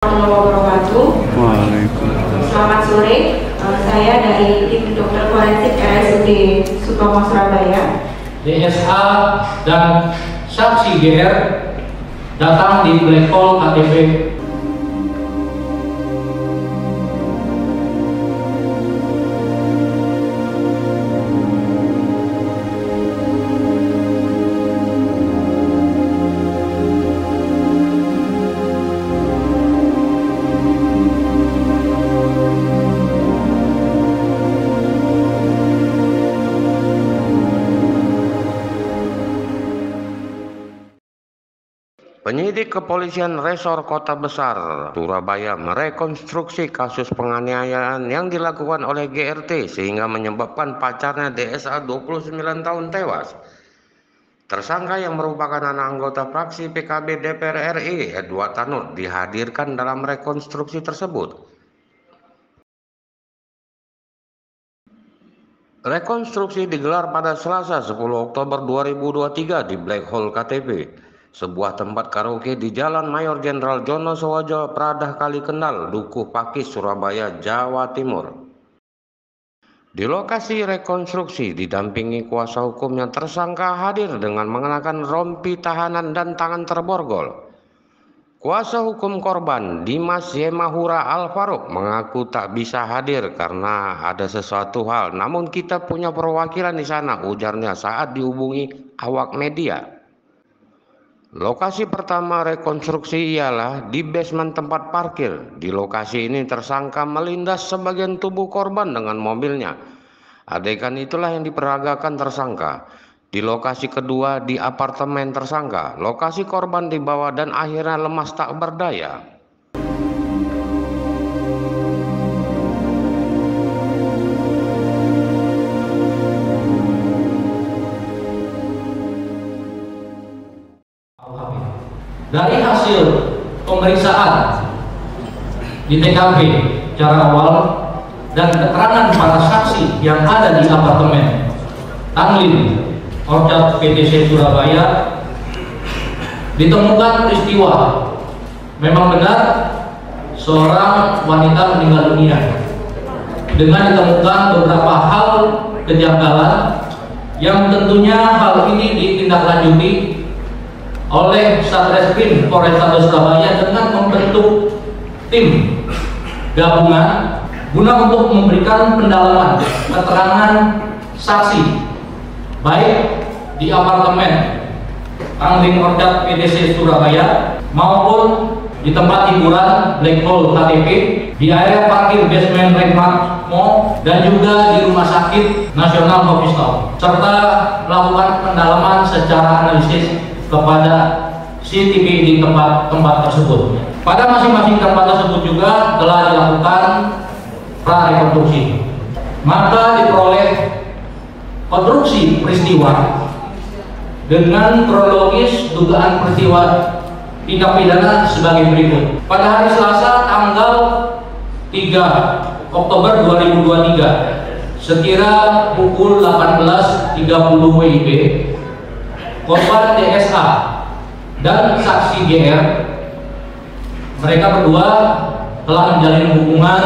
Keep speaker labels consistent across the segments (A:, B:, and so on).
A: Wabarakatuh.
B: Waalaikumsalam.
A: Selamat sore, saya dari tim dokter forensik RSUD Sutomo Surabaya.
C: DSA dan saksi GR datang di Black Hole KTP.
D: Penyidik Kepolisian Resor Kota Besar Surabaya merekonstruksi kasus penganiayaan yang dilakukan oleh GRT sehingga menyebabkan pacarnya DSA 29 tahun tewas. Tersangka yang merupakan anak anggota fraksi PKB DPR RI, Edward Tanur, dihadirkan dalam rekonstruksi tersebut. Rekonstruksi digelar pada Selasa 10 Oktober 2023 di Black Hole KTP, sebuah tempat karaoke di Jalan Mayor Jenderal Jono Sowojo, Pradah Kalikendal, Dukuh Pakis, Surabaya, Jawa Timur. Di lokasi rekonstruksi didampingi kuasa hukumnya, tersangka hadir dengan mengenakan rompi tahanan dan tangan terborgol. Kuasa hukum korban Dimas Yemahura Al-Faruq mengaku tak bisa hadir karena ada sesuatu hal, namun kita punya perwakilan di sana, ujarnya saat dihubungi awak media. Lokasi pertama rekonstruksi ialah di basement tempat parkir. Di lokasi ini tersangka melindas sebagian tubuh korban dengan mobilnya. Adegan itulah yang diperagakan tersangka. Di lokasi kedua di apartemen tersangka, lokasi korban dibawa dan akhirnya lemas tak berdaya.
C: Dari hasil pemeriksaan di TKP secara awal dan keterangan para saksi yang ada di apartemen Tanglin Orchard PTC Surabaya, ditemukan peristiwa memang benar seorang wanita meninggal dunia dengan ditemukan beberapa hal kejanggalan yang tentunya hal ini ditindaklanjuti oleh Satreskrim Polrestabes Surabaya dengan membentuk tim gabungan guna untuk memberikan pendalaman keterangan saksi baik di apartemen Tanglin Orchard PTC Surabaya maupun di tempat hiburan Black Hole KTP, di area parkir basement Landmark Mall, dan juga di Rumah Sakit Nasional Hospital, serta melakukan pendalaman secara analisis kepada CCTV di tempat-tempat tersebut. Pada masing-masing tempat tersebut juga telah dilakukan prarekonstruksi. Maka diperoleh konstruksi peristiwa dengan kronologis dugaan peristiwa tindak pidana sebagai berikut. Pada hari Selasa tanggal 3 Oktober 2023 sekira pukul 18.30 WIB, korban DSA dan saksi GR, mereka berdua telah menjalin hubungan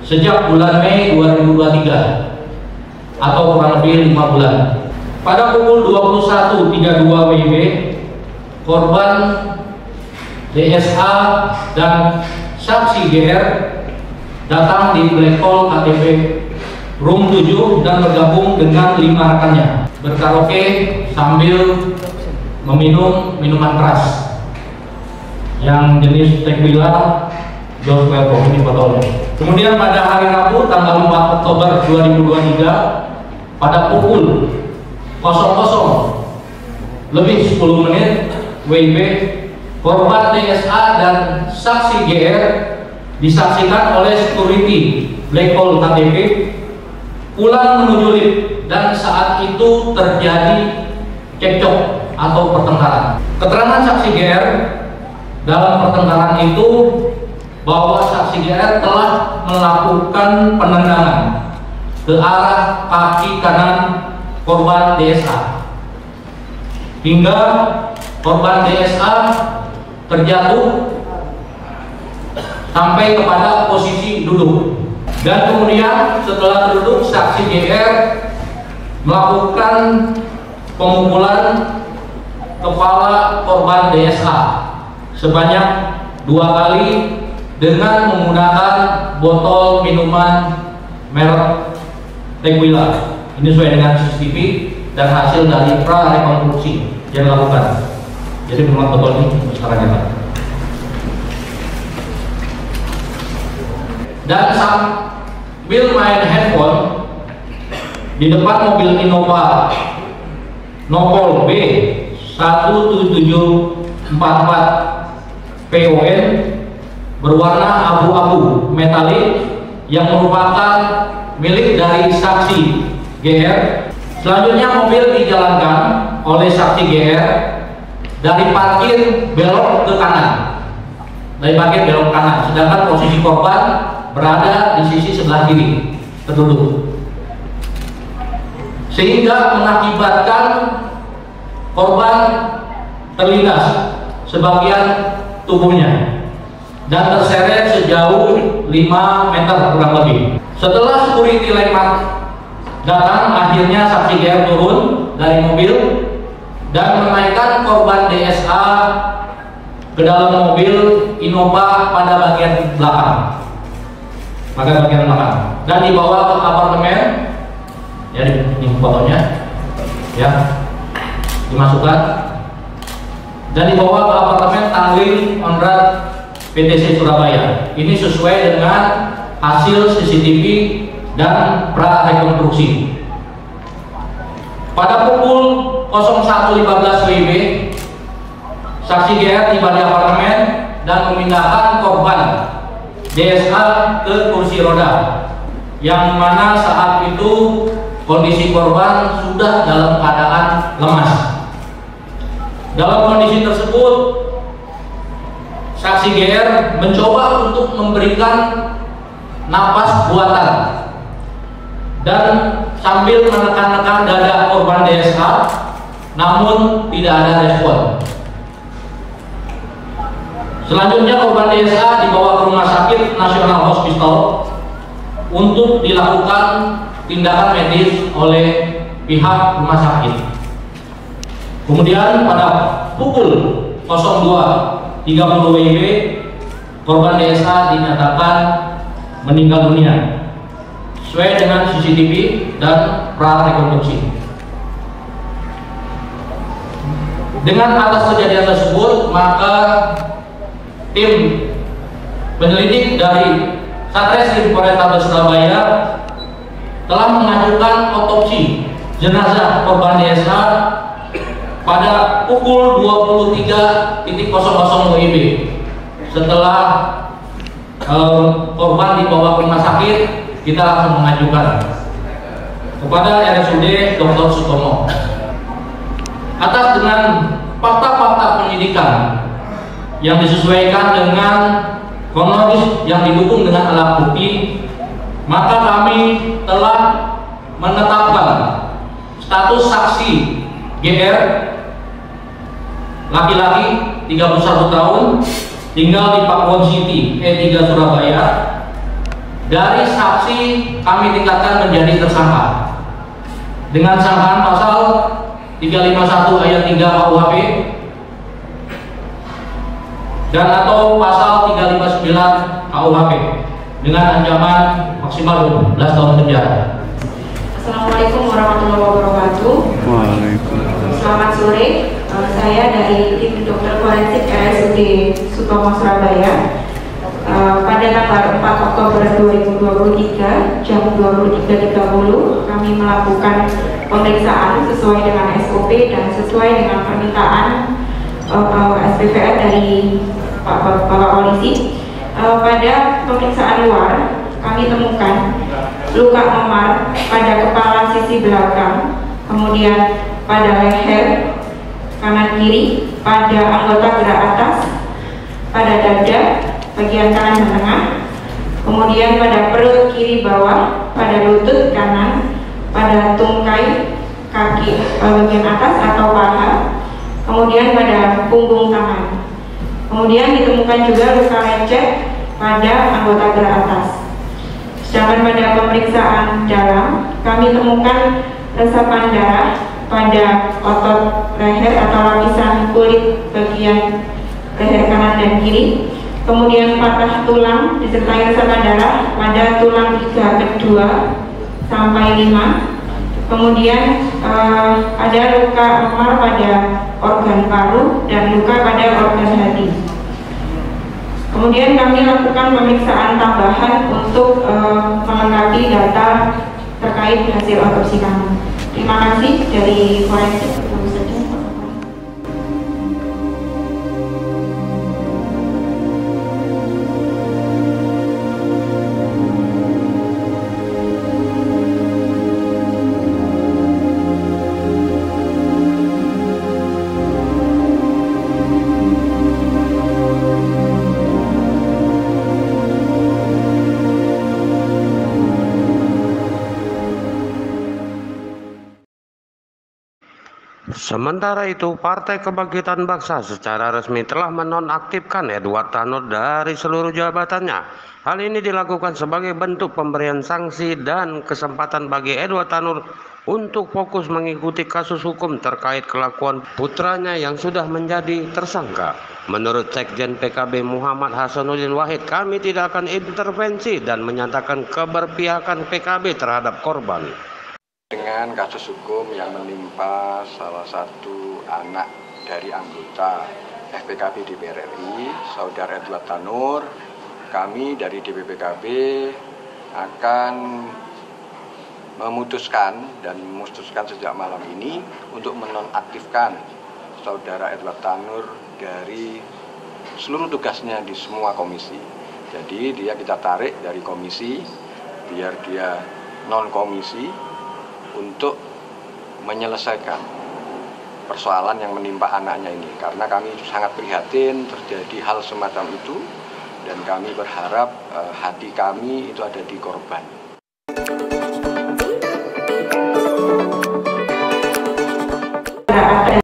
C: sejak bulan Mei 2023 atau kurang lebih 5 bulan. Pada pukul 21.32 WIB, korban DSA dan saksi GR datang di Black Hole KTP Room 7 dan bergabung dengan 5 rekannya berkaraoke sambil meminum minuman keras yang jenis tequila Dos Cuervo ini botolnya. Kemudian pada hari Rabu tanggal 4 Oktober 2023 pada pukul 00 lebih 10 menit WIB, korban DSA dan saksi GR disaksikan oleh security Black Hole KTP pulang menuju lift, dan saat itu terjadi cekcok atau pertengkaran. Keterangan saksi GR dalam pertengkaran itu bahwa saksi GR telah melakukan penendangan ke arah kaki kanan korban DSA hingga korban DSA terjatuh sampai kepada posisi duduk. Dan kemudian setelah duduk, saksi GR melakukan pemukulan kepala korban DSA sebanyak 2 kali dengan menggunakan botol minuman merek Tequila. Ini sesuai dengan CCTV dan hasil dari prarekonstruksi yang dilakukan. Jadi memang botol ini sekarang nyata. Dan sambil main handphone di depan mobil Innova Nopol B 1744 PON berwarna abu-abu metalik yang merupakan milik dari saksi GR. Selanjutnya mobil dijalankan oleh saksi GR dari parkir belok ke kanan. Sedangkan posisi korban berada di sisi sebelah kiri terduduk, sehingga mengakibatkan korban terlindas sebagian tubuhnya dan terseret sejauh 5 meter kurang lebih. Setelah security landmark datang, akhirnya saksi GR turun dari mobil dan menaikkan korban DSA ke dalam mobil Innova pada bagian belakang, dan dibawa ke apartemen. Ya, ini fotonya, ya, dimasukkan dan dibawa ke apartemen Tangling Onrat PTC Surabaya. Ini sesuai dengan hasil CCTV dan prarekonstruksi. Pada pukul 01.15 WIB, saksi GR tiba di apartemen dan memindahkan korban DSA ke kursi roda, yang mana saat itu kondisi korban sudah dalam keadaan lemas. Dalam kondisi tersebut, saksi GR mencoba untuk memberikan napas buatan dan sambil menekan-nekan dada korban DSA, namun tidak ada respon. Selanjutnya korban DSA dibawa ke Rumah Sakit Nasional Hospital untuk dilakukan tindakan medis oleh pihak rumah sakit. Kemudian pada pukul 02.30 WIB, korban DSA dinyatakan meninggal dunia sesuai dengan CCTV dan prarekonstruksi. Dengan atas kejadian tersebut, maka tim penyelidik dari Satreskrim Polrestabes Surabaya telah mengajukan otopsi jenazah korban DSA pada pukul 23.00 WIB. Setelah korban dibawa ke rumah sakit, kita langsung mengajukan kepada RSUD Dr. Sutomo. Atas dengan fakta-fakta penyidikan yang disesuaikan dengan kronologis yang didukung dengan alat bukti, maka kami telah menetapkan status saksi GR laki-laki 31 tahun tinggal di Pakuwon City E3 Surabaya. Dari saksi kami tingkatkan menjadi tersangka dengan sangkaan pasal 351 ayat 3 KUHP dan atau pasal 359 KUHP dengan ancaman maksimal 12 tahun penjara.
A: Assalamualaikum warahmatullahi wabarakatuh.
B: Waalaikumsalam.
A: Selamat sore. Saya dari tim dokter forensik RSUD Sutomo Surabaya. Pada tanggal 4 Oktober 2023 jam 23.30 kami melakukan pemeriksaan sesuai dengan SOP dan sesuai dengan permintaan SPVR dari Bapak Polisi. Pada pemeriksaan luar kami temukan luka memar pada kepala sisi belakang, kemudian pada leher kanan kiri, pada anggota gerak atas, pada dada bagian kanan dan tengah, kemudian pada perut kiri bawah, pada lutut kanan, pada tungkai kaki bagian atas atau paha, kemudian pada punggung tangan. Kemudian ditemukan juga luka lecet pada anggota gerak atas. Sedangkan pada pemeriksaan dalam, kami temukan resapan darah pada otot leher atau lapisan kulit bagian leher kanan dan kiri. Kemudian patah tulang disertai resapan darah pada tulang iga kedua sampai 5. Kemudian ada luka memar pada organ paru dan luka pada organ hati. Kemudian kami lakukan pemeriksaan tambahan untuk melengkapi data terkait hasil otopsi kami. Terima kasih dari forensik.
D: Sementara itu, Partai Kebangkitan Bangsa secara resmi telah menonaktifkan Edward Tanur dari seluruh jabatannya. Hal ini dilakukan sebagai bentuk pemberian sanksi dan kesempatan bagi Edward Tanur untuk fokus mengikuti kasus hukum terkait kelakuan putranya yang sudah menjadi tersangka. Menurut Sekjen PKB Muhammad Hasanuddin Wahid, kami tidak akan intervensi dan menyatakan keberpihakan PKB terhadap korban.
B: Dengan kasus hukum yang menimpa salah satu anak dari anggota FPKB DPR RI, Saudara Edward Tanur, kami dari DPPKB akan memutuskan sejak malam ini untuk menonaktifkan Saudara Edward Tanur dari seluruh tugasnya di semua komisi. Jadi dia kita tarik dari komisi biar dia non komisi untuk menyelesaikan persoalan yang menimpa anaknya ini, karena kami sangat prihatin terjadi hal semacam itu dan kami berharap hati kami itu ada di korban.